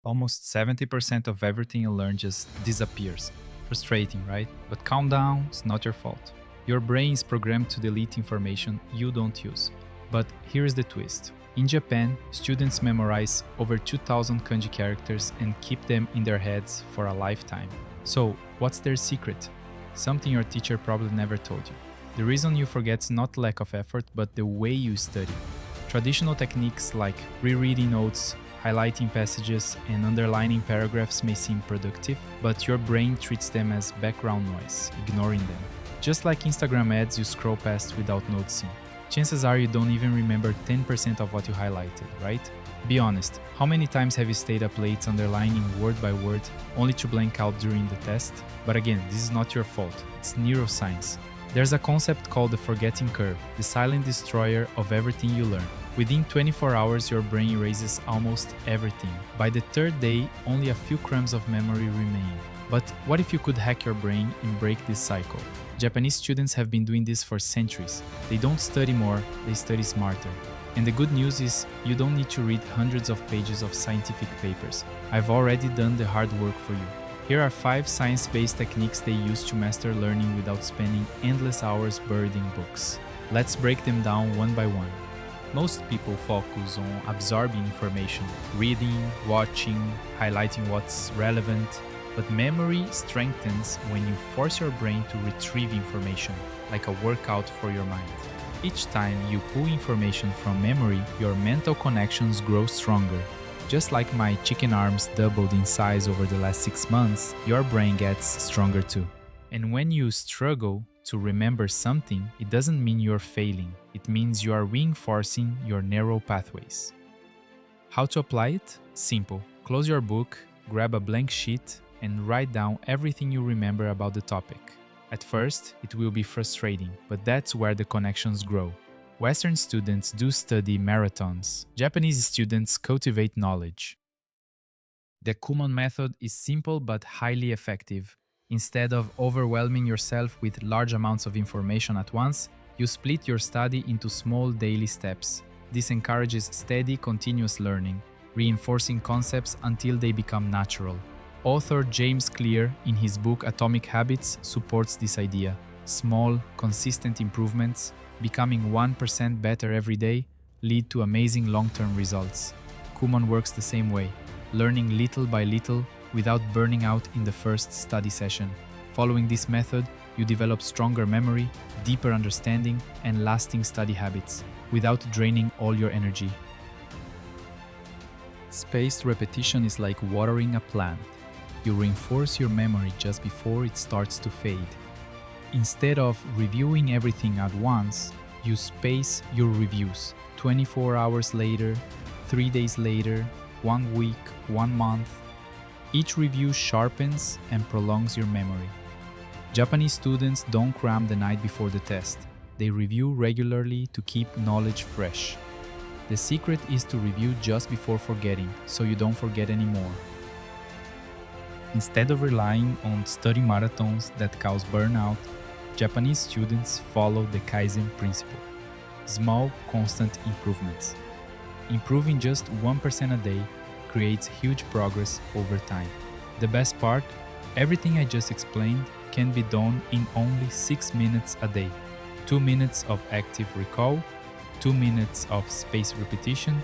Almost 70% of everything you learn just disappears. Frustrating, right? But calm down, it's not your fault. Your brain is programmed to delete information you don't use. But here's the twist. In Japan, students memorize over 2000 kanji characters and keep them in their heads for a lifetime. So, what's their secret? Something your teacher probably never told you. The reason you forget is not lack of effort, but the way you study. Traditional techniques like rereading notes, highlighting passages, and underlining paragraphs may seem productive, but your brain treats them as background noise, ignoring them. Just like Instagram ads you scroll past without noticing. Chances are you don't even remember 10% of what you highlighted, right? Be honest, how many times have you stayed up late underlining word by word only to blank out during the test? But again, this is not your fault, it's neuroscience. There's a concept called the forgetting curve, the silent destroyer of everything you learn. Within 24 hours, your brain erases almost everything. By the third day, only a few crumbs of memory remain. But what if you could hack your brain and break this cycle? Japanese students have been doing this for centuries. They don't study more, they study smarter. And the good news is, you don't need to read hundreds of pages of scientific papers. I've already done the hard work for you. Here are 5 science-based techniques they use to master learning without spending endless hours buried in books. Let's break them down one by one. Most people focus on absorbing information, reading, watching, highlighting what's relevant. But memory strengthens when you force your brain to retrieve information, like a workout for your mind. Each time you pull information from memory, your mental connections grow stronger. Just like my chicken arms doubled in size over the last 6 months, your brain gets stronger too. And when you struggle to remember something, it doesn't mean you're failing. It means you are reinforcing your neural pathways. How to apply it? Simple. Close your book, grab a blank sheet, and write down everything you remember about the topic. At first, it will be frustrating, but that's where the connections grow. Western students do study marathons. Japanese students cultivate knowledge. The Kumon method is simple but highly effective. Instead of overwhelming yourself with large amounts of information at once, you split your study into small daily steps. This encourages steady, continuous learning, reinforcing concepts until they become natural. Author James Clear, in his book Atomic Habits, supports this idea. Small, consistent improvements, becoming 1% better every day, lead to amazing long-term results. Kumon works the same way, learning little by little without burning out in the first study session. Following this method, you develop stronger memory, deeper understanding, and lasting study habits, without draining all your energy. Spaced repetition is like watering a plant. You reinforce your memory just before it starts to fade. Instead of reviewing everything at once, you space your reviews. 24 hours later, 3 days later, 1 week, 1 month. Each review sharpens and prolongs your memory. Japanese students don't cram the night before the test. They review regularly to keep knowledge fresh. The secret is to review just before forgetting, so you don't forget anymore. Instead of relying on study marathons that cause burnout, Japanese students follow the Kaizen principle. Small, constant improvements. Improving just 1% a day creates huge progress over time. The best part, everything I just explained can be done in only 6 minutes a day. 2 minutes of active recall, 2 minutes of spaced repetition,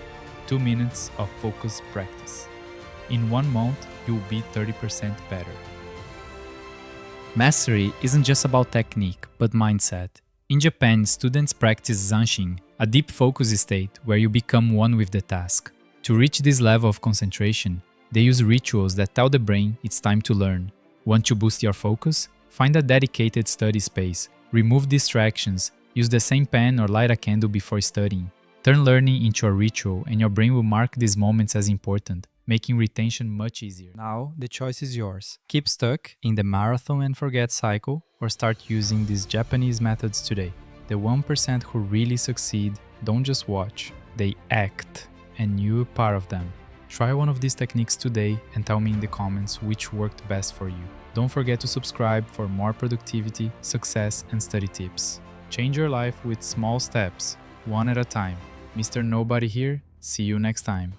2 minutes of focused practice. In 1 month, you'll be 30% better. Mastery isn't just about technique, but mindset. In Japan, students practice zanshin, a deep focus state where you become one with the task. To reach this level of concentration, they use rituals that tell the brain it's time to learn. Want to boost your focus? Find a dedicated study space. Remove distractions. Use the same pen or light a candle before studying. Turn learning into a ritual, and your brain will mark these moments as important, making retention much easier. Now, the choice is yours. Keep stuck in the marathon and forget cycle, or start using these Japanese methods today. The 1% who really succeed don't just watch, they act, and you're part of them. Try one of these techniques today and tell me in the comments which worked best for you. Don't forget to subscribe for more productivity, success, and study tips. Change your life with small steps, one at a time. Mr. Nobody here, see you next time.